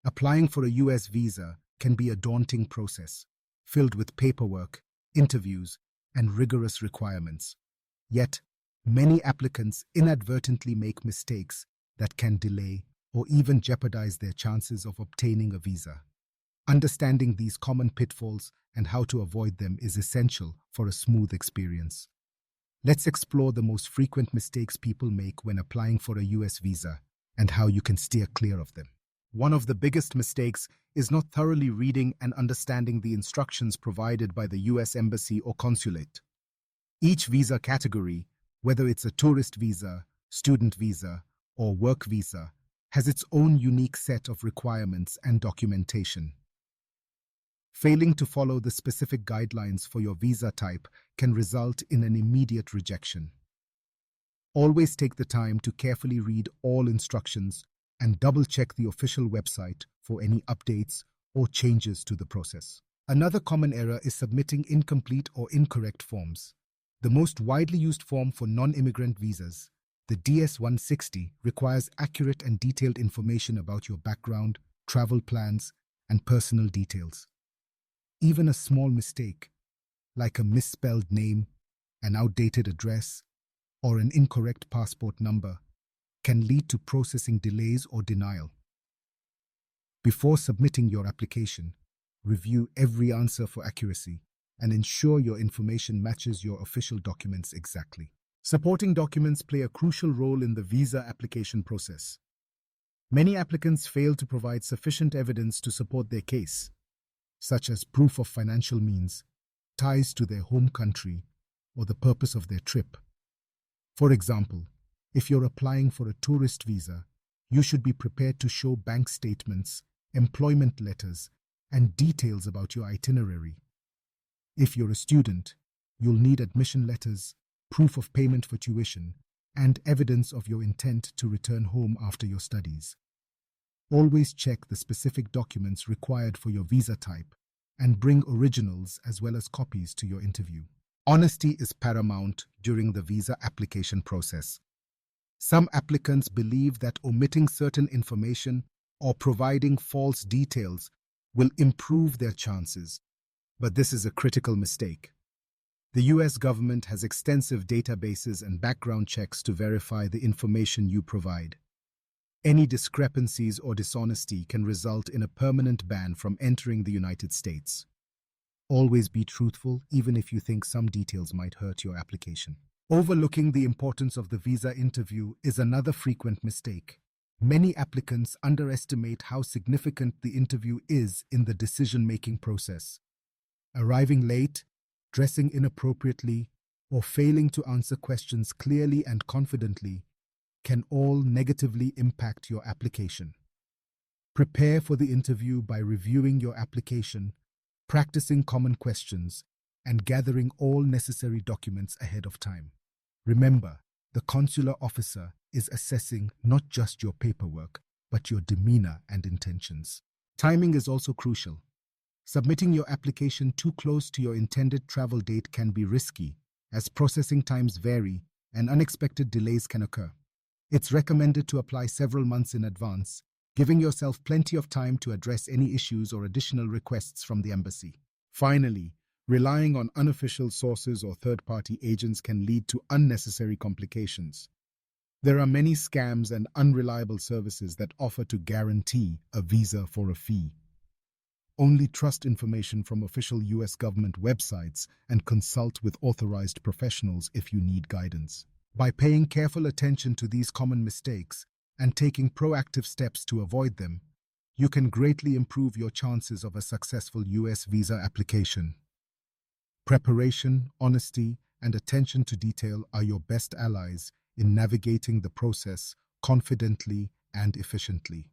Applying for a US visa can be a daunting process, filled with paperwork, interviews, and rigorous requirements. Yet, many applicants inadvertently make mistakes that can delay or even jeopardize their chances of obtaining a visa. Understanding these common pitfalls and how to avoid them is essential for a smooth experience. Let's explore the most frequent mistakes people make when applying for a US visa and how you can steer clear of them. One of the biggest mistakes is not thoroughly reading and understanding the instructions provided by the US Embassy or consulate. Each visa category, whether it's a tourist visa, student visa, or work visa, has its own unique set of requirements and documentation. Failing to follow the specific guidelines for your visa type can result in an immediate rejection. Always take the time to carefully read all instructions and double-check the official website for any updates or changes to the process. Another common error is submitting incomplete or incorrect forms. The most widely used form for non-immigrant visas, the DS-160, requires accurate and detailed information about your background, travel plans, and personal details. Even a small mistake, like a misspelled name, an outdated address, or an incorrect passport number, can lead to processing delays or denial. Before submitting your application, review every answer for accuracy and ensure your information matches your official documents exactly. Supporting documents play a crucial role in the visa application process. Many applicants fail to provide sufficient evidence to support their case, such as proof of financial means, ties to their home country, or the purpose of their trip. For example, if you're applying for a tourist visa, you should be prepared to show bank statements, employment letters, and details about your itinerary. If you're a student, you'll need admission letters, proof of payment for tuition, and evidence of your intent to return home after your studies. Always check the specific documents required for your visa type and bring originals as well as copies to your interview. Honesty is paramount during the visa application process. Some applicants believe that omitting certain information or providing false details will improve their chances, but this is a critical mistake. The US government has extensive databases and background checks to verify the information you provide. Any discrepancies or dishonesty can result in a permanent ban from entering the United States. Always be truthful, even if you think some details might hurt your application. Overlooking the importance of the visa interview is another frequent mistake. Many applicants underestimate how significant the interview is in the decision-making process. Arriving late, dressing inappropriately, or failing to answer questions clearly and confidently can all negatively impact your application. Prepare for the interview by reviewing your application, practicing common questions, and gathering all necessary documents ahead of time. Remember, the consular officer is assessing not just your paperwork, but your demeanor and intentions. Timing is also crucial. Submitting your application too close to your intended travel date can be risky, as processing times vary and unexpected delays can occur. It's recommended to apply several months in advance, giving yourself plenty of time to address any issues or additional requests from the embassy. Finally, relying on unofficial sources or third-party agents can lead to unnecessary complications. There are many scams and unreliable services that offer to guarantee a visa for a fee. Only trust information from official US government websites and consult with authorized professionals if you need guidance. By paying careful attention to these common mistakes and taking proactive steps to avoid them, you can greatly improve your chances of a successful US visa application. Preparation, honesty, and attention to detail are your best allies in navigating the process confidently and efficiently.